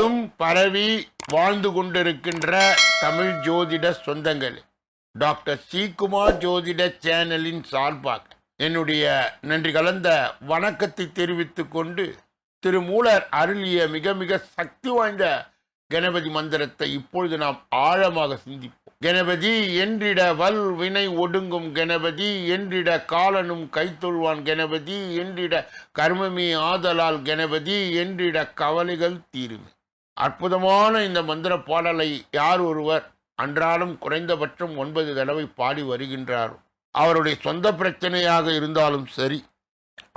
உலகமெங்கும் பரவி வாழ்ந்து கொண்டிருக்கின்ற தமிழ் ஜோதிட சொந்தங்கள், டாக்டர் ஸ்ரீகுமார் ஜோதிட சேனலின் சார்பாக என்னுடைய நன்றி கலந்த வணக்கத்தை தெரிவித்துக் கொண்டு, திருமூலர் அருளிய மிக மிக சக்தி வாய்ந்த கணபதி மந்திரத்தை இப்பொழுது நாம் ஆழமாக சிந்திப்போம். கணபதி என்றிட வல் வினை ஒடுங்கும், கணபதி என்றிட காலனும் கைத்தொழுவான், கணபதி என்றிட கர்மமே ஆதலால், கணபதி என்றிட கவலைகள் தீருமே. அற்புதமான இந்த மந்திர பாடலை யார் ஒருவர் அன்றாடம் குறைந்தபட்சம் 9 தடவை பாடி வருகின்றாரோ, அவருடைய சொந்த பிரச்சனையாக இருந்தாலும் சரி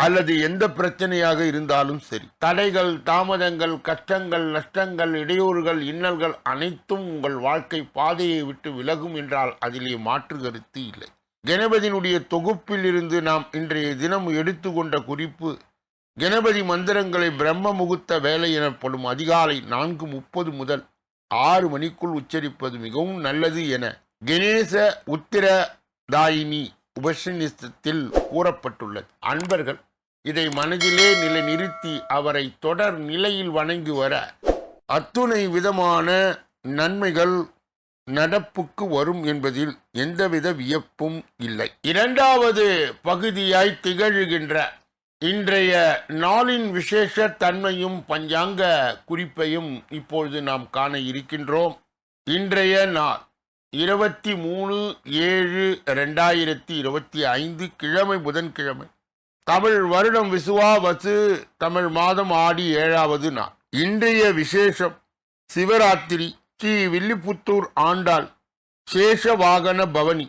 அல்லது எந்த பிரச்சனையாக இருந்தாலும் சரி, தடைகள், தாமதங்கள், கஷ்டங்கள், நஷ்டங்கள், இடையூறுகள், இன்னல்கள் அனைத்தும் உங்கள் வாழ்க்கை பாதையை விட்டு விலகும் என்றால் அதிலே மாற்று கருத்து இல்லை. கணபதியினுடைய தொகுப்பில் இருந்து நாம் இன்றைய தினம் எடுத்துக்கொண்ட குறிப்பு, கணபதி மந்திரங்களை பிரம்ம முகூர்த்த வேலை எனப்படும் அதிகாலை 4:30 முதல் 6 மணிக்குள் உச்சரிப்பது மிகவும் நல்லது என கணேச உத்திரதாயினி உபநிஷத்தில் கூறப்பட்டுள்ளது. அன்பர்கள் இதை மனதிலே நிலைநிறுத்தி அவரை தொடர் நிலையில் வணங்கி வர அத்துணை விதமான நன்மைகள் நடப்புக்கு வரும் என்பதில் எந்தவித வியப்பும் இல்லை. இரண்டாவது பகுதியாய் திகழ்கின்ற இன்றைய நாளின் விசேஷ தன்மையும் பஞ்சாங்க குறிப்பையும் இப்பொழுது நாம் காண இருக்கின்றோம். இன்றைய நாள் 23/7/2025 கிழமை, புதன்கிழமை. தமிழ் வருடம் விசுவாவசு, தமிழ் மாதம் ஆடி 7வது நாள். இன்றைய விசேஷம் சிவராத்திரி. ஸ்ரீ வில்லிபுத்தூர் ஆண்டாள் சேஷ வாகன பவனி,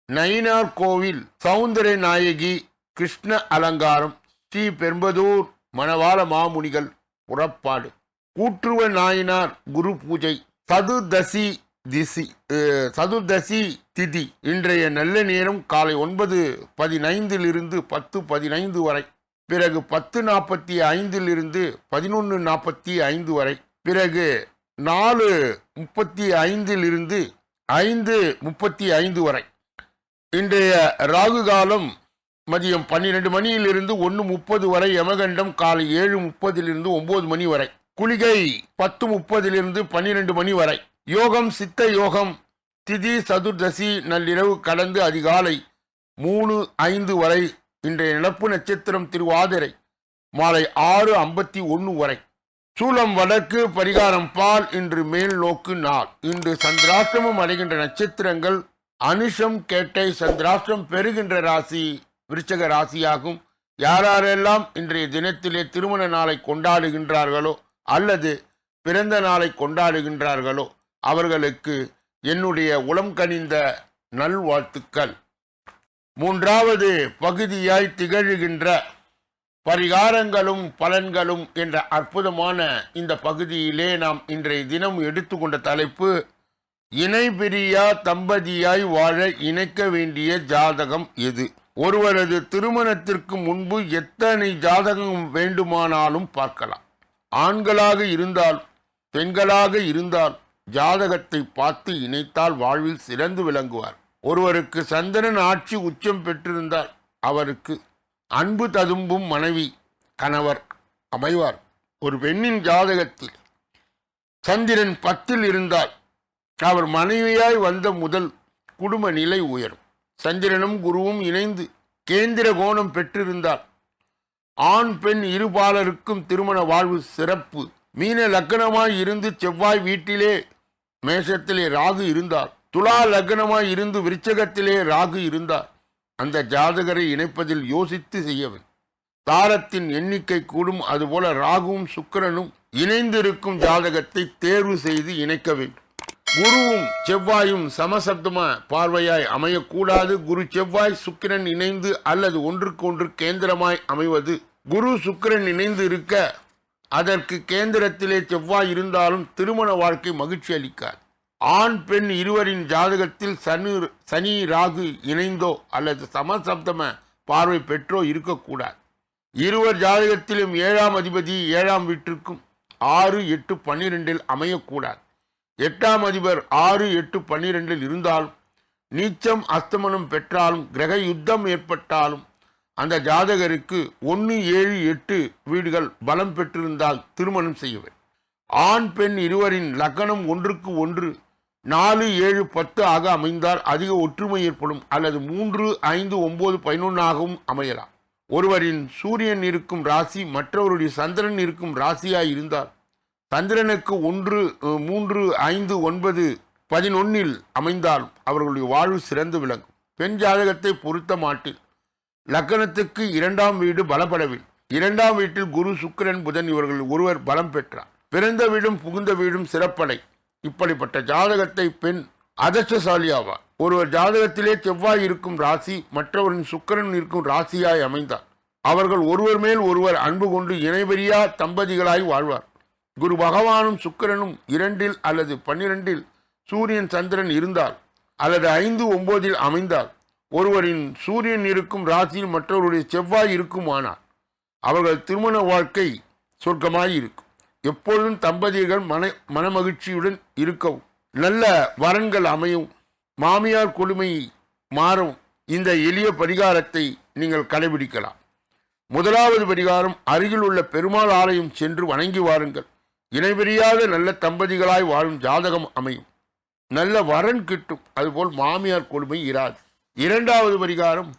நயினார் கோவில் சௌந்தர நாயகி கிருஷ்ண அலங்காரம், ஸ்ரீ பெரும்பதூர் மணவாள மாமுனிகள் புறப்பாடு, கூற்றுவ நாயனார் குரு பூஜை, சதுர்தசி திதி. இன்றைய நல்ல நேரம் காலை 9:15 10:15 வரை, பிறகு 10:45 11:45 வரை, பிறகு 4:35 5:35 வரை. இன்றைய ராகு காலம் மதியம் 12 மணியிலிருந்து 1:30 வரை, யமகண்டம் காலை 7:30 9 மணி வரை, குளிகை 10:30 12 மணி வரை, யோகம் சித்த யோகம், திதி சதுர்தசி நள்ளிரவு கடந்து அதிகாலை 3:05 வரை. இன்றைய நிலப்பு நட்சத்திரம் திருவாதிரை, மாலை 6:51 வரை. சூலம் வடக்கு, பரிகாரம் பால். இன்று மேல் நோக்கு நாள். இன்று சந்திராஷ்டிரமம் அடைகின்ற நட்சத்திரங்கள் அனுஷம், கேட்டை. சந்திராஷ்டிரம் பெறுகின்ற ராசி விருச்சக ராசியாகும். யாரெல்லாம் இன்றைய தினத்திலே திருமண நாளை கொண்டாடுகின்றார்களோ அல்லது பிறந்த நாளை கொண்டாடுகின்றார்களோ அவர்களுக்கு என்னுடைய உளம் கனிந்த நல்வாழ்த்துக்கள். மூன்றாவது பகுதியாய் திகழ்கின்ற பரிகாரங்களும் பலன்களும் என்ற அற்புதமான இந்த பகுதியிலே நாம் இன்றைய தினம் எடுத்துக்கொண்ட தலைப்பு, இணை பிரியா தம்பதியாய் வாழ இணைக்க வேண்டிய ஜாதகம் எது? ஒருவரது திருமணத்திற்கு முன்பு எத்தனை ஜாதகம் வேண்டுமானாலும் பார்க்கலாம். ஆண்களாக இருந்தால் பெண்களாக இருந்தால் ஜாதகத்தை பார்த்து இணைத்தால் வாழ்வில் சிறந்து விளங்குவார். ஒருவருக்கு சந்திரன் ஆட்சி உச்சம் பெற்றிருந்தால் அவருக்கு அன்பு ததும்பும் மனைவி கணவர் அமைவார். ஒரு பெண்ணின் ஜாதகத்தில் சந்திரன் 10 இருந்தால் அவர் மனைவியாய் வந்த முதல் குடும்ப நிலை உயரும். சந்திரனும் குருவும் இணைந்து கேந்திர கோணம் பெற்றிருந்தால் ஆண் பெண் இருபாலருக்கும் திருமண வாழ்வு சிறப்பு. மீன லக்னமாய் இருந்து செவ்வாய் வீட்டிலே மேஷத்திலே ராகு இருந்தார், துலா லக்னமாய் இருந்து விருச்சகத்திலே ராகு இருந்தார், அந்த ஜாதகரை இணைப்பதில் யோசித்து செய்யவேன். தாரத்தின் எண்ணிக்கை கூடும். அதுபோல ராகுவும் சுக்கிரனும் இணைந்திருக்கும் ஜாதகத்தை தேர்வு செய்து இணைக்க வேண்டும். குருவும் செவ்வாயும் சமசப்தம பார்வையாய் அமையக்கூடாது. குரு செவ்வாய் சுக்கிரன் இணைந்து அல்லது ஒன்றுக்கொன்று கேந்திரமாய் அமைவது. குரு சுக்கிரன் இணைந்து இருக்க அதற்கு கேந்திரத்திலே செவ்வாய் இருந்தாலும் திருமண வாழ்க்கை மகிழ்ச்சி அளிக்காது. ஆண் பெண் இருவரின் ஜாதகத்தில் சனி ராகு இணைந்தோ அல்லது சமசப்தம பார்வை பெற்றோ இருக்கக்கூடாது. இருவர் ஜாதகத்திலும் 7ஆம் அதிபதி 7ஆம் வீட்டிற்கும் 6, 8, 12 அமையக்கூடாது. 8ஆம் அதிபர் 6, 8, 12 இருந்தாலும் நீச்சம் அஸ்தமனம் பெற்றாலும் கிரக யுத்தம் ஏற்பட்டாலும் அந்த ஜாதகருக்கு 1, 7, 8 வீடுகள் பலம் பெற்றிருந்தால் திருமணம் செய்ய வேண்டும். ஆண் பெண் இருவரின் லக்னம் ஒன்றுக்கு ஒன்று 4, 7, 10 ஆக அமைந்தால் அதிக ஒற்றுமை ஏற்படும். அல்லது 3, 5, 9, 11 ஆகவும் அமையலாம். ஒருவரின் சூரியன் இருக்கும் ராசி மற்றவருடைய சந்திரன் இருக்கும் ராசியாய் இருந்தால் சந்திரனுக்கு 1, 3, 5, 9, 11 அமைந்தால் அவர்களுடைய வாழ்வு சிறந்து விளங்கும். பெண் ஜாதகத்தை பொருத்த மாட்டில் லக்னத்துக்கு 2ஆம் வீடு பலப்படவில் 2ஆம் வீட்டில் குரு, சுக்கிரன், புதன் இவர்கள் ஒருவர் பலம் பெற்றார். பிறந்த வீடும் புகுந்த வீடும் சிறப்படை. இப்படிப்பட்ட ஜாதகத்தை பெண் அதிர்ஷ்டசாலி ஆவார். ஒருவர் ஜாதகத்திலே செவ்வாய் இருக்கும் ராசி மற்றவரின் சுக்கிரன் இருக்கும் ராசியாய் அமைந்தார் அவர்கள் ஒருவர் மேல் ஒருவர் அன்பு கொண்டு இணைபெரியா தம்பதிகளாய் வாழ்வார். குரு பகவானும் சுக்கிரனும் 2 அல்லது 12 சூரியன் சந்திரன் இருந்தால் அல்லது 5, 9 அமைந்தால் ஒருவரின் சூரியன் இருக்கும் ராசியில் மற்றவருடைய செவ்வாய் இருக்குமானால் அவர்கள் திருமண வாழ்க்கை சொர்க்கமாய் இருக்கும். எப்பொழுதும் தம்பதிகள் மனமகிழ்ச்சியுடன் இருக்கவும் நல்ல வரன்கள் அமையும். மாமியார் கொடுமை மாறும். இந்த எளிய பரிகாரத்தை நீங்கள் கடைபிடிக்கலாம். முதலாவது பரிகாரம், அருகில் உள்ள பெருமாள் ஆலயம் சென்று வணங்கி வாருங்கள். இணைபிரியாத நல்ல தம்பதிகளாய் வாழும் ஜாதகம் அமையும். நல்ல வரன் கிட்டும். அதுபோல் மாமியார் கொடுமை இராது. 2வது பரிகாரம்,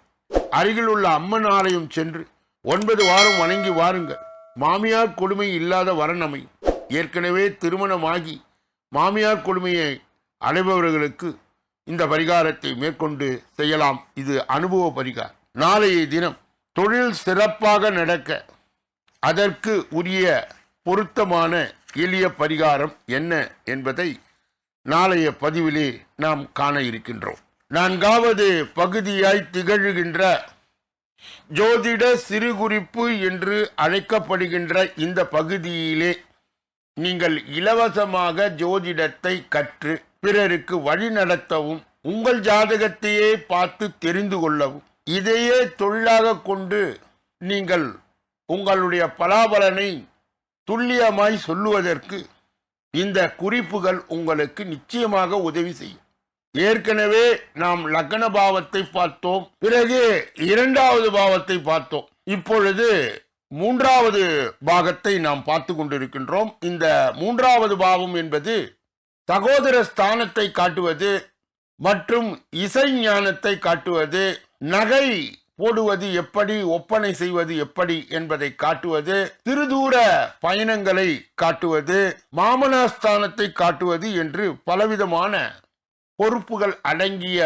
அருகில் உள்ள அம்மன் ஆலயம் சென்று 9 வாரம் வணங்கி வாருங்கள். மாமியார் கொடுமை இல்லாத வரன் அமையும். ஏற்கனவே திருமணமாகி மாமியார் கொடுமையை அடைபவர்களுக்கு இந்த பரிகாரத்தை மேற்கொண்டு செய்யலாம். இது அனுபவ பரிகாரம். நாளைய தினம் தொழில் சிறப்பாக நடக்க அதற்கு உரிய பொருத்தமான எளிய பரிகாரம் என்ன என்பதை நாளைய பதிவிலே நாம் காண இருக்கின்றோம். 4வது பகுதியாய் திகழ்கின்ற ஜோதிட சிறுகுறிப்பு என்று அழைக்கப்படுகின்ற இந்த பகுதியிலே நீங்கள் இலவசமாக ஜோதிடத்தை கற்று பிறருக்கு வழி நடத்தவும் உங்கள் ஜாதகத்தையே பார்த்து தெரிந்து கொள்ளவும் இதையே தொழிலாக கொண்டு நீங்கள் உங்களுடைய பலாபலனை துல்லியமாய் சொல்லுவதற்கு இந்த குறிப்புகள் உங்களுக்கு நிச்சயமாக உதவி செய்யும். ஏற்கனவே நாம் லக்ன பாவத்தை பார்த்தோம், பிறகு 2வது பாவத்தை பார்த்தோம். இப்பொழுது 3வது பாகத்தை நாம் பார்த்து கொண்டிருக்கின்றோம். இந்த 3வது பாவம் என்பது சகோதர ஸ்தானத்தை காட்டுவது மற்றும் இசை ஞானத்தை காட்டுவது, நகை போடுவது எப்படி, ஒப்பனை செய்வது எப்படி என்பதை காட்டுவது, திருதூர பயணங்களை காட்டுவது, மாமனாஸ்தானத்தை காட்டுவது என்று பலவிதமான பொறுப்புகள் அடங்கிய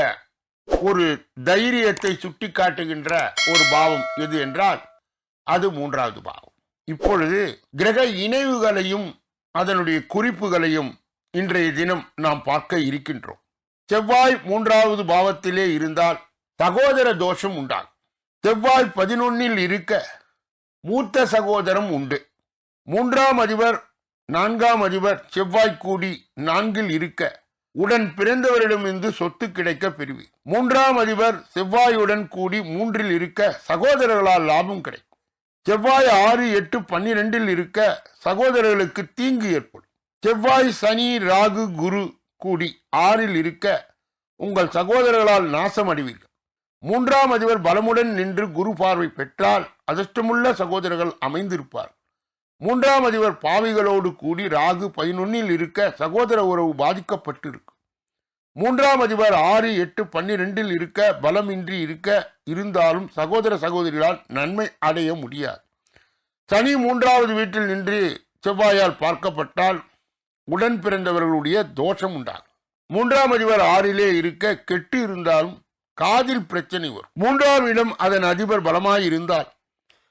ஒரு தைரியத்தை சுட்டி காட்டுகின்ற ஒரு பாவம் எது என்றால் அது 3வது பாவம். இப்பொழுது கிரக இணைவுகளையும் அதனுடைய குறிப்புகளையும் இன்றைய தினம் நாம் பார்க்க இருக்கின்றோம். செவ்வாய் 3வது பாவத்திலே இருந்தால் சகோதர தோஷம் உண்டாகும். செவ்வாய் 11 இருக்க மூத்த சகோதரம் உண்டு. 3ஆம் அதிபர் 4ஆம் அதிபர் செவ்வாய் கூடி 4 இருக்க உடன் பிறந்தவரிடமிருந்து சொத்து கிடைக்க பெறுவி. 3ஆம் அதிபர் செவ்வாயுடன் கூடி 3 இருக்க சகோதரர்களால் லாபம் கிடைக்கும். செவ்வாய் 6, 8, 12 இருக்க சகோதரர்களுக்கு தீங்கு ஏற்படும். செவ்வாய் சனி ராகு குரு கூடி 6 இருக்க உங்கள் சகோதரர்களால் நாசம் அடைவீர்கள். 3ஆம் அதிபர் பலமுடன் நின்று குரு பார்வை பெற்றால் அதிர்ஷ்டமுள்ள சகோதரர்கள் அமைந்திருப்பார். 3ஆம் அதிபர் பாவிகளோடு கூடி ராகு 11 இருக்க சகோதர உறவு பாதிக்கப்பட்டிருக்கும். 3ஆம் அதிபர் 6, 8, 12 இருக்க பலமின்றி இருந்தாலும் சகோதர சகோதரிகளால் நன்மை அடைய முடியாது. சனி 3வது வீட்டில் நின்று செவ்வாயால் பார்க்கப்பட்டால் உடன் பிறந்தவர்களுடைய தோஷம் உண்டாகும். 3ஆம் அதிபர் 6 இருக்க கெட்டு இருந்தாலும் காதில் பிரச்சனை வரும். 3ஆம் இடம் அதன் அதிபர் பலமாய் இருந்தால்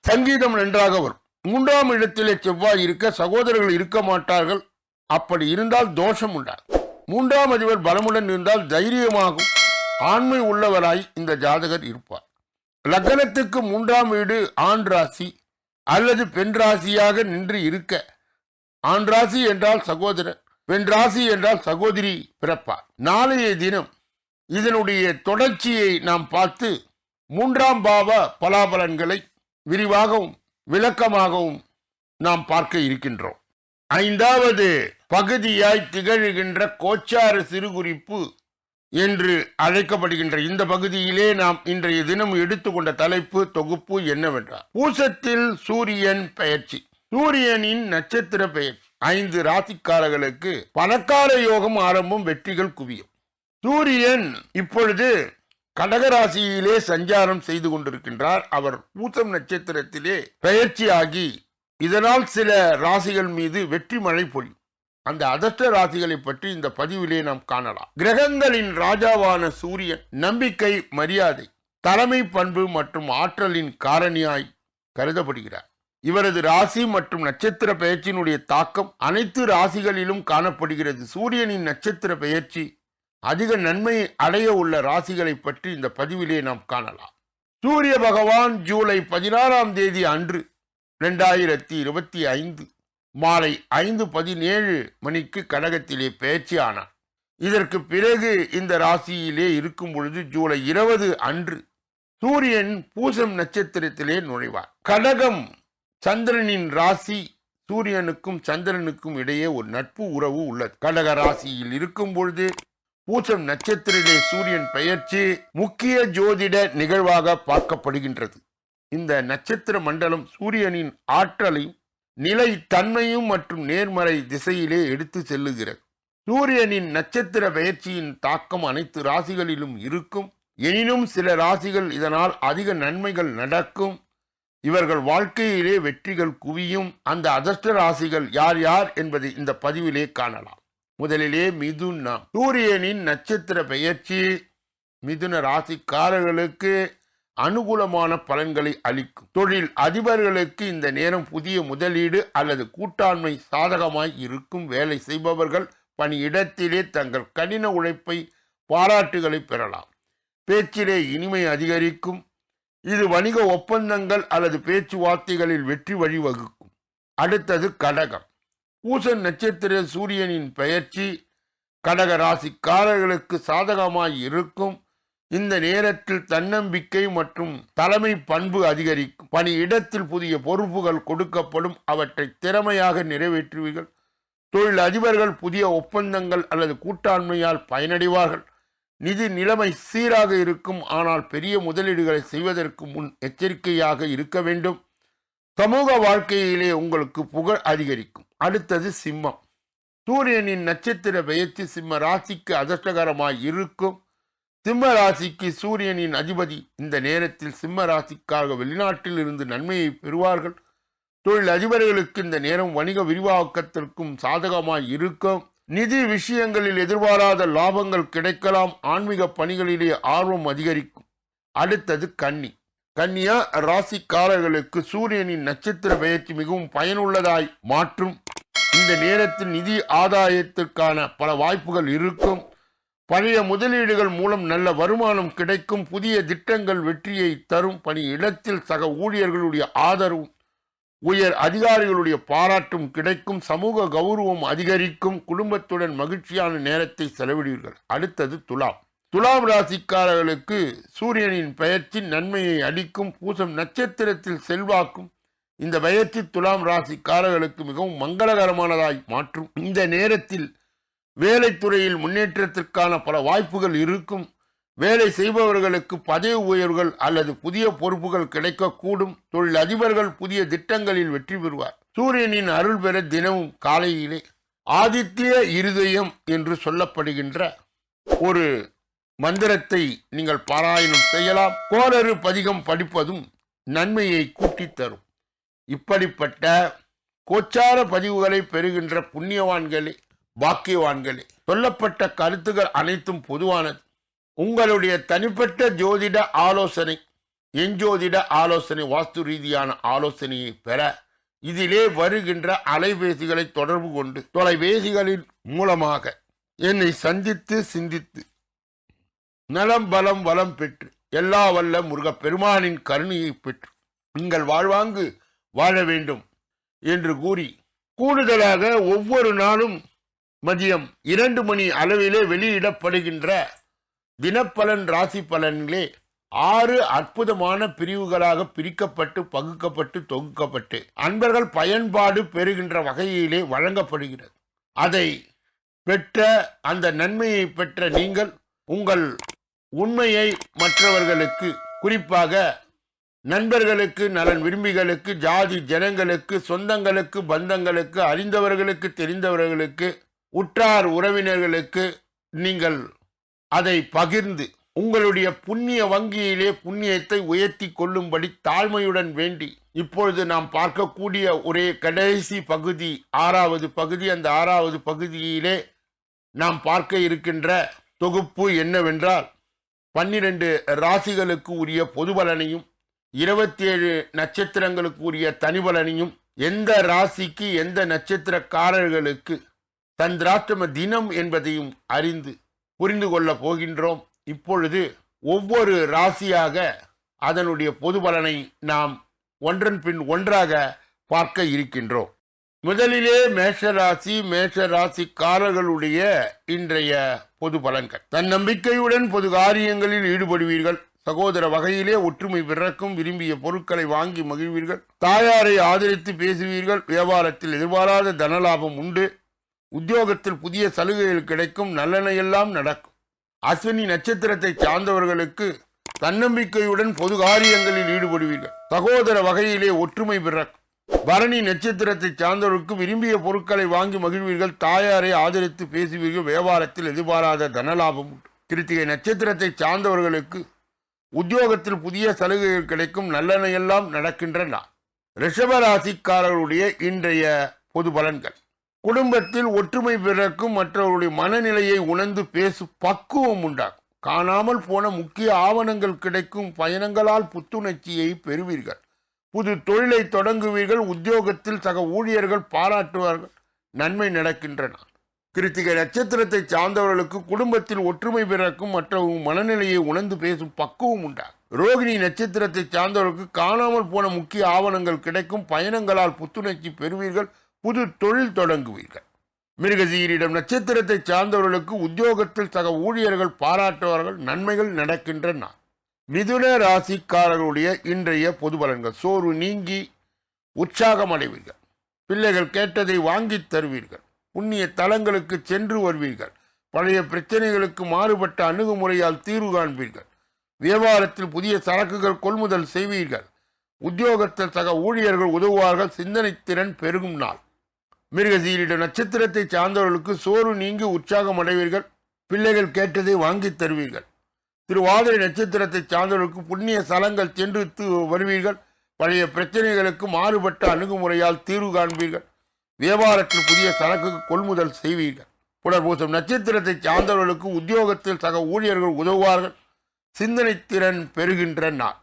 சங்கீதம் நன்றாக வரும். 3ஆம் இடத்திலே செவ்வாய் இருக்க சகோதரர்கள் இருக்க மாட்டார்கள். அப்படி இருந்தால் தோஷம் உண்டாகும். 3ஆம் அதிபர் பலமுடன் இருந்தால் தைரியமாகும் ஆண்மை உள்ளவராய் இந்த ஜாதகர் இருப்பார். லக்னத்துக்கு 3ஆம் வீடு ஆண் ராசி அல்லது பெண் ராசியாக நின்று இருக்க, ஆண் ராசி என்றால் சகோதரர், பெண் ராசி என்றால் சகோதரி பிறப்பார். நாளைய தினம் இதனுடைய தொடர்ச்சியை நாம் பார்த்து 3ஆம் பாவ பலாபலன்களை விரிவாகவும் விளக்கமாகவும் நாம் பார்க்க இருக்கின்றோம். 5வது பகுதியாய் திகழ்கின்ற கோச்சார சிறுகுறிப்பு என்று அழைக்கப்படுகின்ற இந்த பகுதியிலே நாம் இன்றைய தினம் எடுத்துக்கொண்ட தலைப்பு தொகுப்பு என்னவென்றால் பூசத்தில் சூரியன் பெயர்ச்சி, சூரியனின் நட்சத்திர பெயர்ச்சி. 5 ராசிக்காரர்களுக்கு பணக்கார யோகம் ஆரம்பம், வெற்றிகள் குவியும். சூரியன் இப்பொழுது கடகராசியிலே சஞ்சாரம் செய்து கொண்டிருக்கின்றார். அவர் பூசம் நட்சத்திரத்திலே பெயர்ச்சியாகி இதனால் சில ராசிகள் மீது வெற்றி மழை பொழியும். அந்த அதிர்ஷ்ட ராசிகளை பற்றி இந்த பதிவிலே நாம் காணலாம். கிரகங்களின் ராஜாவான சூரியன் நம்பிக்கை, மரியாதை, தலைமை பண்பு மற்றும் ஆற்றலின் காரணியாய் கருதப்படுகிறார். இவரது ராசி மற்றும் நட்சத்திர பெயர்ச்சியினுடைய தாக்கம் அனைத்து ராசிகளிலும் காணப்படுகிறது. சூரியனின் நட்சத்திர பெயர்ச்சி அதிக நன்மை அடைய உள்ள ராசிகளை பற்றி இந்த பதிவிலே நாம் காணலாம். சூரிய பகவான் ஜூலை 16ஆம் தேதி அன்று 2025 மாலை 5:17 மணிக்கு கடகத்திலே பெயர்ச்சி ஆனார். இதற்கு பிறகு இந்த ராசியிலே இருக்கும் பொழுது ஜூலை 20 அன்று சூரியன் பூசம் நட்சத்திரத்திலே நுழைவார். கடகம் சந்திரனின் ராசி. சூரியனுக்கும் சந்திரனுக்கும் இடையே ஒரு நட்பு உறவு உள்ளது. கடக ராசியில் இருக்கும் பொழுது பூசம் நட்சத்திரத்திலே சூரியன் பெயர்ச்சி முக்கிய ஜோதிட நிகழ்வாக பார்க்கப்படுகின்றது. இந்த நட்சத்திர மண்டலம் சூரியனின் ஆற்றலையும் நிலை தன்மையும் மற்றும் நேர்மறை திசையிலே எடுத்து செல்லுகிறது. சூரியனின் நட்சத்திர பெயர்ச்சியின் தாக்கம் அனைத்து ராசிகளிலும் இருக்கும். எனினும் சில ராசிகள் இதனால் அதிக நன்மைகள் நடக்கும். இவர்கள் வாழ்க்கையிலே வெற்றிகள் குவியும். அந்த அதிர்ஷ்ட ராசிகள் யார் யார் என்பதை இந்த பதிவிலே காணலாம். முதலிலே மிதுனம். சூரியனின் நட்சத்திர பெயர்ச்சி மிதுன ராசிக்காரர்களுக்கு அனுகூலமான பலன்களை அளிக்கும். தொழில் அதிபர்களுக்கு இந்த நேரம் புதிய முதலீடு அல்லது கூட்டாண்மை சாதகமாய் இருக்கும். வேலை செய்பவர்கள் பணியிடத்திலே தங்கள் கடின உழைப்பை பாராட்டுகளை பெறலாம். பேச்சிலே இனிமை அதிகரிக்கும். இது வணிக ஒப்பந்தங்கள் அல்லது பேச்சுவார்த்தைகளில் வெற்றி வழிவகுக்கும். அடுத்தது கடகம். பூசம் நட்சத்திர சூரியனின் பெயர்ச்சி கடக ராசிக்காரர்களுக்கு சாதகமாய் இருக்கும். இந்த நேரத்தில் தன்னம்பிக்கை மற்றும் தலைமை பண்பு அதிகரிக்கும். பணியிடத்தில் புதிய பொறுப்புகள் கொடுக்கப்படும். அவற்றை திறமையாக நிறைவேற்றுவீர்கள். தொழில் அதிபர்கள் புதிய ஒப்பந்தங்கள் அல்லது கூட்டாண்மையால் பயனடைவார்கள். நிதி நிலைமை சீராக இருக்கும். ஆனால் பெரிய முதலீடுகளை செய்வதற்கு முன் எச்சரிக்கையாக இருக்க வேண்டும். சமூக வாழ்க்கையிலே உங்களுக்கு புகழ் அதிகரிக்கும். அடுத்தது சிம்மம். சூரியனின் நட்சத்திர பெயர்ச்சி சிம்ம ராசிக்கு அதிர்ஷ்டகரமாய் இருக்கும். சிம்ம ராசிக்கு சூரியனின் அதிபதி. இந்த நேரத்தில் சிம்ம ராசிக்காக வெளிநாட்டில் இருந்து நன்மையை பெறுவார்கள். தொழில் அதிபர்களுக்கு இந்த நேரம் வணிக விரிவாக்கத்திற்கும் சாதகமாய் இருக்கும். நிதி விஷயங்களில் எதிர்பாராத லாபங்கள் கிடைக்கலாம். ஆன்மீக பணிகளிலே ஆர்வம் அதிகரிக்கும். அடுத்தது கன்னி. கன்னியா ராசிக்காரர்களுக்கு சூரியனின் நட்சத்திர பெயர்ச்சி மிகவும் பயனுள்ளதாய் மாற்றும். இந்த நேரத்தில் நிதி ஆதாயத்திற்கான பல வாய்ப்புகள் இருக்கும். பழைய முதலீடுகள் மூலம் நல்ல வருமானம் கிடைக்கும். புதிய திட்டங்கள் வெற்றியை தரும். பணி இடத்தில் சக ஊழியர்களுடைய ஆதரவும் உயர் அதிகாரிகளுடைய பாராட்டும் கிடைக்கும். சமூக கௌரவம் அதிகரிக்கும். குடும்பத்துடன் மகிழ்ச்சியான நேரத்தை செலவிடுவீர்கள். அடுத்தது துலாம். துலாம் ராசிக்காரர்களுக்கு சூரியனின் பெயர்ச்சி நன்மையை அளிக்கும். பூசம் நட்சத்திரத்தில் செல்வாக்கும். இந்த பெயர்ச்சி துலாம் ராசிக்காரர்களுக்கு மிகவும் மங்களகரமானதாய் மாற்றும். இந்த நேரத்தில் வேலைத்துறையில் முன்னேற்றத்திற்கான பல வாய்ப்புகள் இருக்கும். வேலை செய்பவர்களுக்கு பதவி உயர்வுகள் அல்லது புதிய பொறுப்புகள் கிடைக்கக்கூடும். தொழில் அதிபர்கள் புதிய திட்டங்களில் வெற்றி பெறுவார். சூரியனின் அருள் பெற தினமும் காலையிலே ஆதித்ய இருதயம் என்று சொல்லப்படுகின்ற ஒரு மந்திரத்தை நீங்கள் பாராயணம் செய்யலாம். கோளறு பதிகம் படிப்பதும் நன்மையை கூட்டித் தரும். இப்படிப்பட்ட கோச்சார பதிவுகளை பெறுகின்ற புண்ணியவான்களே, பாக்கியவான்களே, சொல்லப்பட்ட கருத்துக்கள் அனைத்தும் பொதுவானது. உங்களுடைய தனிப்பட்ட ஜோதிட ஆலோசனை, எஞ்சோதிட ஆலோசனை, வாஸ்து ரீதியான ஆலோசனையை பெற இதிலே வருகின்ற அலைபேசிகளை தொடர்பு கொண்டு தொலைபேசிகளின் மூலமாக என்னை சந்தித்து சிந்தித்து நலம் பலம் வளம் பெற்று எல்லா வல்ல முருகப்பெருமானின் கருணையை பெற்று நீங்கள் வாழ்வாங்கு வாழ வேண்டும் என்று கூறி, கூடுதலாக ஒவ்வொரு நாளும் மதியம் 2 மணி அளவிலே வெளியிடப்படுகின்ற தினப்பலன் ராசி பலனிலே 6 அற்புதமான பிரிவுகளாக பிரிக்கப்பட்டு பகுக்கப்பட்டு தொகுக்கப்பட்டு அன்பர்கள் பயன்பாடு பெறுகின்ற வகையிலே வழங்கப்படுகிறது. அதை பெற்ற அந்த நன்மையை பெற்ற நீங்கள் உங்கள் உண்மையை மற்றவர்களுக்கு, குறிப்பாக நண்பர்களுக்கு, நலன் விரும்பிகளுக்கு, ஜாதி ஜனங்களுக்கு, சொந்தங்களுக்கு, பந்தங்களுக்கு, அறிந்தவர்களுக்கு, தெரிந்தவர்களுக்கு, உற்றார் உறவினர்களுக்கு நீங்கள் அதை பகிர்ந்து உங்களுடைய புண்ணிய வங்கியிலே புண்ணியத்தை உயர்த்தி கொள்ளும்படி தாழ்மையுடன் வேண்டி, இப்பொழுது நாம் பார்க்கக்கூடிய ஒரே கடைசி பகுதி 6வது பகுதி. அந்த 6வது பகுதியிலே நாம் பார்க்க இருக்கின்ற தொகுப்பு என்னவென்றால் 12 ராசிகளுக்கு உரிய பொது பலனையும் 27 நட்சத்திரங்களுக்கு உரிய தனிபலனையும், எந்த ராசிக்கு எந்த நட்சத்திரக்காரர்களுக்கு சந்திராஷ்டம தினம் என்பதையும் அறிந்து புரிந்து கொள்ளப் போகின்றோம். இப்பொழுது ஒவ்வொரு ராசியாக அதனுடைய பொது பலனை நாம் ஒன்றன் பின் ஒன்றாக பார்க்க இருக்கின்றோம். முதலிலே மேஷராசிக்காரர்களுடைய இன்றைய பொது பலன்கள். தன்னம்பிக்கையுடன் பொது காரியங்களில் ஈடுபடுவீர்கள். சகோதர வகையிலே ஒற்றுமை பிறக்கும். விரும்பிய பொருட்களை வாங்கி மகிழ்வீர்கள். தாயாரை ஆதரித்து பேசுவீர்கள். வியாபாரத்தில் எதிர்பாராத தனலாபம் உண்டு. உத்தியோகத்தில் புதிய சலுகைகள் கிடைக்கும். நல்லெண்ணெல்லாம் நடக்கும். அஸ்வினி நட்சத்திரத்தை சார்ந்தவர்களுக்கு தன்னம்பிக்கையுடன் பொது காரியங்களில் ஈடுபடுவீர்கள். சகோதர வகையிலே ஒற்றுமை பிறக்கும். பரணி நட்சத்திரத்தை சார்ந்தவர்களுக்கு விரும்பிய பொருட்களை வாங்கி மகிழ்வீர்கள். தாயாரை ஆதரித்து பேசுவீர்கள். வியாபாரத்தில் எதிர்பாராத தனலாபம் உண்டு. கிருத்திகை நட்சத்திரத்தை சார்ந்தவர்களுக்கு உத்தியோகத்தில் புதிய சலுகைகள் கிடைக்கும். நல்லெண்ணெல்லாம் நடக்கின்றன. ரிஷபராசிக்காரர்களுடைய இன்றைய பொது பலன்கள். குடும்பத்தில் ஒற்றுமை பிறக்கும். மற்றவர்களுடைய மனநிலையை உணர்ந்து பேசும் பக்குவம் உண்டாகும். காணாமல் போன முக்கிய ஆவணங்கள் கிடைக்கும். பயணங்களால் புத்துணர்ச்சியை பெறுவீர்கள். புது தொழிலை தொடங்குவீர்கள். உத்தியோகத்தில் சக ஊழியர்கள் பாராட்டுவார்கள். நன்மை நடக்கின்றன. கிருத்திகை நட்சத்திரத்தை சார்ந்தவர்களுக்கு குடும்பத்தில் ஒற்றுமை பிறக்கும். மற்றவர்கள் மனநிலையை உணர்ந்து பேசும் பக்குவம் உண்டாகும். ரோகிணி நட்சத்திரத்தை சார்ந்தவர்களுக்கு காணாமல் போன முக்கிய ஆவணங்கள் கிடைக்கும். பயணங்களால் புத்துணர்ச்சி பெறுவீர்கள். புது தொழில் தொடங்குவீர்கள். மிருகசீரிடம் நட்சத்திரத்தை சார்ந்தவர்களுக்கு உத்தியோகத்தில் சக ஊழியர்கள் பாராட்டுவார்கள். நன்மைகள் நடக்கின்றன. மிதுன ராசிக்காரர்களுடைய இன்றைய பொது பலன்கள். சோர்வு நீங்கி உற்சாகம் அடைவீர்கள். பிள்ளைகள் கேட்டதை வாங்கி தருவீர்கள். புண்ணிய தலங்களுக்கு சென்று வருவீர்கள். பழைய பிரச்சனைகளுக்கு மாறுபட்ட அணுகுமுறையால் தீர்வு காண்பீர்கள். வியாபாரத்தில் புதிய சரக்குகள் கொள்முதல் செய்வீர்கள். உத்தியோகத்தில் சக ஊழியர்கள் உதவுவார்கள். சிந்தனை திறன் பெருகும் நாள். மிருகசீரிட நட்சத்திரத்தை சார்ந்தவர்களுக்கு சோர்வு நீங்கி உற்சாகம் அடைவீர்கள். பிள்ளைகள் கேட்டதை வாங்கி தருவீர்கள். திருவாதிரை நட்சத்திரத்தை சார்ந்தவர்களுக்கு புண்ணிய ஸ்தலங்கள் சென்று வருவீர்கள். பழைய பிரச்சனைகளுக்கு மாறுபட்ட அணுகுமுறையால் தீர்வு காண்பீர்கள். வியாபாரத்தில் புதிய சரக்கு கொள்முதல் செய்வீர்கள். புனர்பூசம் நட்சத்திரத்தை சார்ந்தவர்களுக்கு உத்தியோகத்தில் சக ஊழியர்கள் உதவுவார்கள். சிந்தனை திறன் பெறுகின்ற நாள்.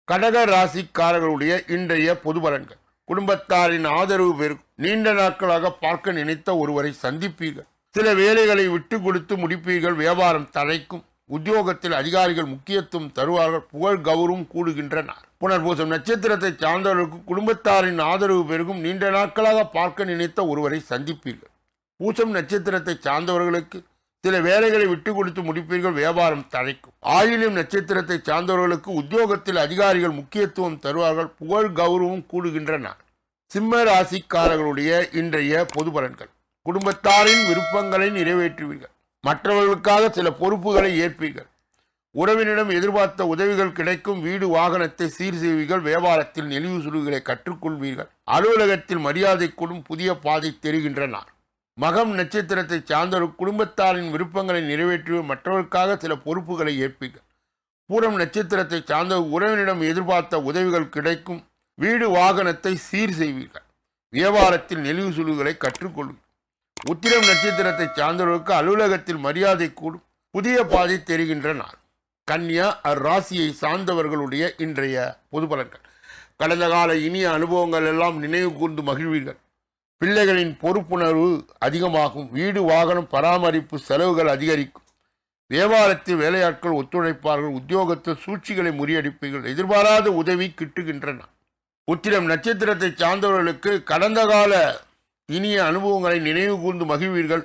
கடக ராசிக்காரர்களுடைய இன்றைய பொது பலன்கள். குடும்பத்தாரின் ஆதரவு பெருகும். நீண்ட நாட்களாக பார்க்க நினைத்த ஒருவரை சந்திப்பீர்கள். சில வேலைகளை விட்டு கொடுத்து முடிப்பீர்கள். வியாபாரம் தழைக்கும். உத்தியோகத்தில் அதிகாரிகள் முக்கியத்துவம் தருவார்கள். புகழ் கௌரவம் கூடுகின்றன. புனர்பூசம் நட்சத்திரத்தை சார்ந்தவர்களுக்கு குடும்பத்தாரின் ஆதரவு பெருகும். நீண்ட நாட்களாக பார்க்க நினைத்த ஒருவரை சந்திப்பீர்கள். பூசம் நட்சத்திரத்தை சார்ந்தவர்களுக்கு சில வேலைகளை விட்டு கொடுத்து முடிப்பீர்கள். வியாபாரம் தழைக்கும். ஆயில்யம் நட்சத்திரத்தை சார்ந்தவர்களுக்கு உத்தியோகத்தில் அதிகாரிகள் முக்கியத்துவம் தருவார்கள். புகழ் கௌரவம் கூடுகின்றன. சிம்ம ராசிக்காரர்களுடைய இன்றைய பொது பலன்கள். குடும்பத்தாரின் விருப்பங்களை நிறைவேற்றுவீர்கள். மற்றவர்களுக்காக சில பொறுப்புகளை ஏற்பீர்கள். உறவினரிடம் எதிர்பார்த்த உதவிகள் கிடைக்கும். வீடு வாகனத்தை சீர் செய்வீர்கள். வியாபாரத்தில் நெளிவு சுழுகளை கற்றுக்கொள்வீர்கள். அலுவலகத்தில் மரியாதை கூடும். புதிய பாதை தெரிகின்றன. மகம் நட்சத்திரத்தை சார்ந்தவர் குடும்பத்தாரின் விருப்பங்களை நிறைவேற்றி மற்றவர்களுக்காக சில பொறுப்புகளை ஏற்பீர்கள். பூரம் நட்சத்திரத்தை சார்ந்தவர் உறவினரிடம் எதிர்பார்த்த உதவிகள் கிடைக்கும். வீடு வாகனத்தை சீர் செய்வீர்கள். வியாபாரத்தில் நெளிவு சுழுகளை கற்றுக்கொள்வீர்கள். உத்திரம் நட்சத்திரத்தை சார்ந்தவர்களுக்கு அலுவலகத்தில் மரியாதை கூடும். புதிய பாதை தெரிகின்ற நாள். கன்னியா ராசியை சார்ந்தவர்களுடைய இன்றைய பொது பலன்கள். கடந்த கால இனிய அனுபவங்கள் எல்லாம் நினைவு கூர்ந்து மகிழ்வீர்கள். பிள்ளைகளின் பொறுப்புணர்வு அதிகமாகும். வீடு வாகனம் பராமரிப்பு செலவுகள் அதிகரிக்கும். வியாபாரத்தில் வேலையாட்கள் ஒத்துழைப்பார்கள். உத்தியோகத்தில் சூழ்ச்சிகளை முறியடிப்பீர்கள். எதிர்பாராத உதவி கிட்டுகின்றன. உத்திரம் நட்சத்திரத்தை சார்ந்தவர்களுக்கு கடந்த கால இனிய அனுபவங்களை நினைவு கூர்ந்து மகிழ்வீர்கள்.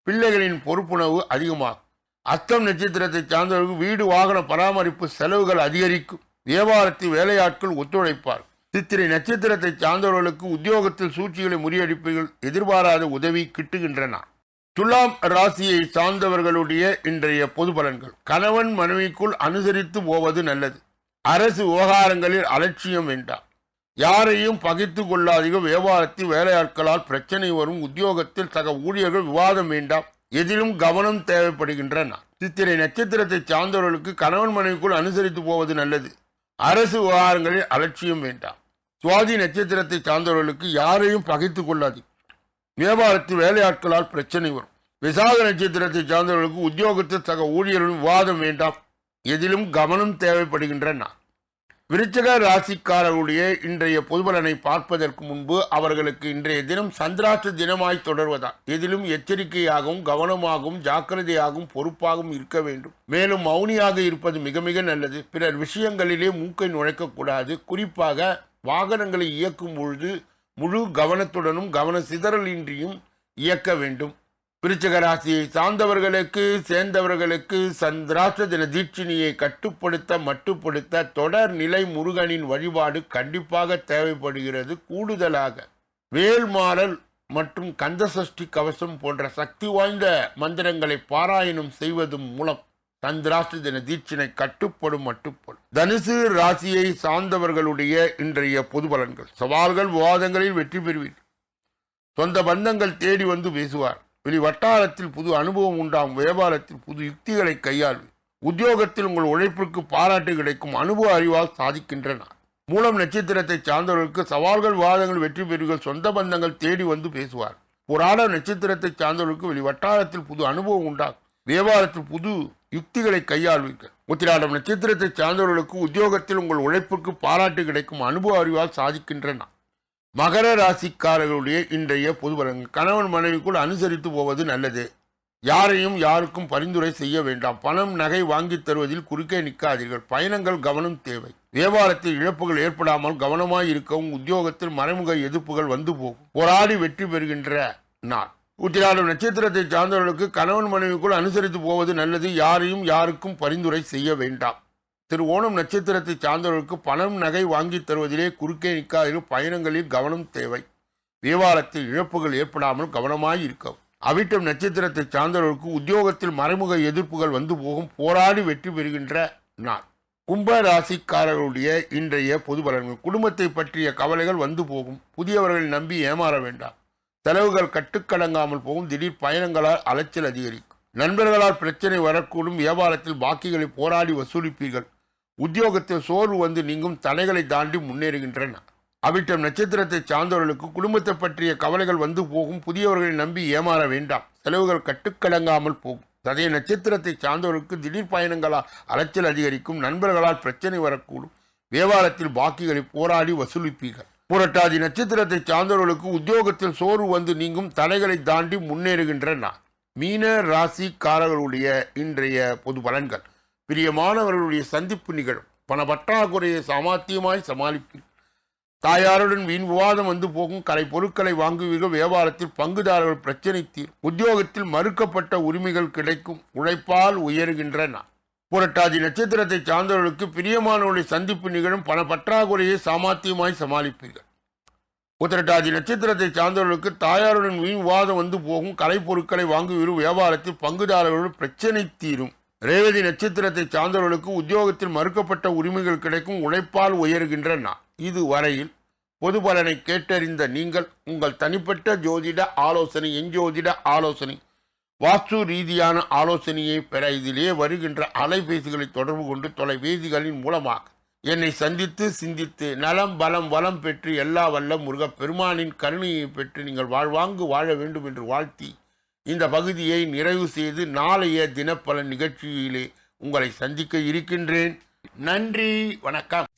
பிள்ளைகளின் பொறுப்புணர்வு அதிகமாகும். அஸ்தம் நட்சத்திரத்தை சார்ந்தவர்களுக்கு வீடு வாகன பராமரிப்பு செலவுகள் அதிகரிக்கும். வியாபாரத்தில் வேலையாட்கள் ஒத்துழைப்பார்கள். சித்திரை நட்சத்திரத்தை சார்ந்தவர்களுக்கு உத்தியோகத்தில் சூழ்ச்சிகளை முறியடிப்பீர்கள். எதிர்பாராத உதவி கிட்டுகின்றன. துலாம் ராசியை சார்ந்தவர்களுடைய இன்றைய பொது பலன்கள். கணவன் மனைவிக்குள் அனுசரித்து போவது நல்லது. அரசு விவகாரங்களில் அலட்சியம் வேண்டாம். யாரையும் பகைத்து கொள்ளாதீர்கள். வியாபாரத்தில் வேலையாட்களால் பிரச்சனை வரும். உத்தியோகத்தில் சக ஊழியர்கள் விவாதம் வேண்டாம். எதிலும் கவனம் தேவைப்படுகின்றன. சித்திரை நட்சத்திரத்தை சார்ந்தவர்களுக்கு கணவன் மனைவிக்குள் அனுசரித்து போவது நல்லது. அரசு விவகாரங்களில் அலட்சியம் வேண்டாம். சுவாதி நட்சத்திரத்தை சார்ந்தவர்களுக்கு யாரையும் பகைத்து கொள்ளாது. வியாபாரத்தில் வேலையாட்களால் பிரச்சனை வரும். விசாக நட்சத்திரத்தை சார்ந்தவர்களுக்கு உத்தியோகத்தில் சக ஊழியர்களும் விவாதம் வேண்டாம். எதிலும் கவனம் தேவைப்படுகின்றன. விருச்சிக ராசிக்காரர்களுடைய இன்றைய பொதுபலனை பார்ப்பதற்கு முன்பு அவர்களுக்கு இன்றைய தினம் சந்திராஷ்ட தினமாய் தொடர்வதால் எதிலும் எச்சரிக்கையாகவும் கவனமாகவும் ஜாக்கிரதையாகவும் பொறுப்பாகவும் இருக்க வேண்டும். மேலும் மௌனியாக இருப்பது மிக மிக நல்லது. பிறர் விஷயங்களிலே மூக்கை நுழைக்கக்கூடாது. குறிப்பாக வாகனங்களை இயக்கும் பொழுது முழு கவனத்துடனும் கவன சிதறலின்றியும் இயக்க வேண்டும். விருச்சிக ராசியை சேர்ந்தவர்களுக்கு சந்திராஷ்ட தின தீட்சிணியை மட்டுப்படுத்த தொடர் நிலை முருகனின் வழிபாடு கண்டிப்பாக தேவைப்படுகிறது. கூடுதலாக வேல்மாறல் மற்றும் கந்தசஷ்டி கவசம் போன்ற சக்தி வாய்ந்த மந்திரங்களை பாராயணம் செய்வதன் மூலம் சந்திராஷ்ட தின தீட்சிணை மட்டுப்படும். தனுசு ராசியை சார்ந்தவர்களுடைய இன்றைய பொது பலன்கள். சவால்கள் விவாதங்களில் வெற்றி பெறுவீர். சொந்த பந்தங்கள் தேடி வந்து பேசுவார். வெளி வட்டாரத்தில் புது அனுபவம் உண்டாகும். வியாபாரத்தில் புது யுக்திகளை கையாள்வி. உத்தியோகத்தில் உங்கள் உழைப்பிற்கு பாராட்டு கிடைக்கும். அனுபவ அறிவால் சாதிக்கின்றன. மூலம் நட்சத்திரத்தை சார்ந்தவர்களுக்கு சவால்கள் விவாதங்கள் வெற்றி பெறுவீர்கள். சொந்த பந்தங்கள் தேடி வந்து பேசுவார். புராட நட்சத்திரத்தை சார்ந்தவர்களுக்கு வெளி வட்டாரத்தில் புது அனுபவம் உண்டாகும். வியாபாரத்தில் புது யுக்திகளை கையாள்வீர்கள். உத்திராடம் நட்சத்திரத்தை சார்ந்தவர்களுக்கு உத்தியோகத்தில் உங்கள் உழைப்புக்கு பாராட்டு கிடைக்கும். அனுபவ அறிவால் சாதிக்கின்றன. மகர ராசிக்காரர்களுடைய இன்றைய பொது பலன்கள். கணவன் மனைவிக்குள் அனுசரித்து போவது நல்லது. யாரையும் யாருக்கும் பரிந்துரை செய்ய வேண்டாம். பணம் நகை வாங்கி தருவதில் குறுக்கே நிற்காதீர்கள். பயணங்கள் கவனம் தேவை. வியாபாரத்தில் இழப்புகள் ஏற்படாமல் கவனமாய் இருக்கவும். உத்தியோகத்தில் மறைமுக எதிர்ப்புகள் வந்து போகும். போராடி வெற்றி பெறுகின்ற நாள். உத்திராடம் நட்சத்திரத்தை சார்ந்தவர்களுக்கு கணவன் மனைவிக்குள் அனுசரித்து போவது நல்லது. யாரையும் யாருக்கும் பரிந்துரை செய்ய வேண்டாம். திருவோணம் நட்சத்திரத்தை சார்ந்தவர்களுக்கு பணம் நகை வாங்கி தருவதிலே குறுக்கே நிற்காதீர்கள். பயணங்களில் கவனம் தேவை. வியாபாரத்தில் இழப்புகள் ஏற்படாமல் கவனமாய் இருக்கவும். அவிட்டம் நட்சத்திரத்தை சார்ந்தவர்களுக்கு உத்தியோகத்தில் மறைமுக எதிர்ப்புகள் வந்து போகும். போராடி வெற்றி பெறுகின்ற நாள். கும்ப ராசிக்காரர்களுடைய இன்றைய பொது பலன்கள். குடும்பத்தை பற்றிய கவலைகள் வந்து போகும். புதியவர்களை நம்பி ஏமாற வேண்டாம். செலவுகள் கட்டுக்கடங்காமல் போகும். திடீர் பயணங்களால் அலைச்சல் அதிகரிக்கும். நண்பர்களால் பிரச்சனை வரக்கூடும். வியாபாரத்தில் பாக்கிகளை போராடி வசூலிப்பீர்கள். உத்தியோகத்தில் சோர்வு வந்து நீங்கும். தடைகளை தாண்டி முன்னேறுகின்றன. அவிட்டம் நட்சத்திரத்தை சார்ந்தவர்களுக்கு குடும்பத்தை பற்றிய கவலைகள் வந்து போகும். புதியவர்களை நம்பி ஏமாற வேண்டாம். செலவுகள் கட்டுக்கடங்காமல் போகும். சதய நட்சத்திரத்தை சார்ந்தவர்களுக்கு திடீர் பயணங்களால் அலைச்சல் அதிகரிக்கும். நண்பர்களால் பிரச்சனை வரக்கூடும். வியாபாரத்தில் பாக்கிகளை போராடி வசூலிப்பீர்கள். புரட்டாதி நட்சத்திரத்தை சார்ந்தவர்களுக்கு உத்தியோகத்தில் சோர்வு வந்து நீங்கும். தடைகளை தாண்டி முன்னேறுகின்றன. மீன ராசிக்காரர்களுடைய இன்றைய பொது பலன்கள். பிரியமானவர்களுடைய சந்திப்பு நிகழும். பண பற்றாக்குறையை சாமர்த்தியமாய் சமாளிப்பீர்கள். தாயாருடன் வீண் விவாதம் வந்து போகும். கலை பொருட்களை வாங்குவீர்கள். வியாபாரத்தில் பங்குதாரர்கள் பிரச்சனை தீரும். உத்தியோகத்தில் மறுக்கப்பட்ட உரிமைகள் கிடைக்கும். உழைப்பால் உயர்கின்றன. புரட்டாதி நட்சத்திரத்தை சார்ந்தவர்களுக்கு பிரியமானவருடைய சந்திப்பு நிகழும். பண பற்றாக்குறையை சாமர்த்தியமாய் சமாளிப்பீர்கள். உத்திரட்டாதி நட்சத்திரத்தை சார்ந்தவர்களுக்கு தாயாருடன் வீண் விவாதம் வந்து போகும். கலை பொருட்களை வாங்குவீர்கள். வியாபாரத்தில் பங்குதாரர்கள் பிரச்சனை தீரும். ரேவதி நட்சத்திரத்தை சார்ந்தவர்களுக்கு உத்தியோகத்தில் மறுக்கப்பட்ட உரிமைகள் கிடைக்கும். உழைப்பால் உயர்கின்றன. இதுவரையில் பொது பலனை கேட்டறிந்த நீங்கள் உங்கள் தனிப்பட்ட ஜோதிட ஆலோசனை, எஞ்சோதிட ஆலோசனை, வாஸ்து ரீதியான ஆலோசனையை பெற இதிலே வருகின்ற அலைபேசிகளை தொடர்பு கொண்டு தொலைபேசிகளின் மூலமாக என்னை சந்தித்து சிந்தித்து நலம் பலம் வளம் பெற்று எல்லா வல்ல முருகப் பெருமானின் கருணையை பெற்று நீங்கள் வாழ்வாங்கு வாழ வேண்டும் என்று வாழ்த்தி இந்த பகுதியை நிறைவு செய்து நாளைய தினப்பலன் நிகழ்ச்சியிலே உங்களை சந்திக்க இருக்கின்றேன். நன்றி, வணக்கம்.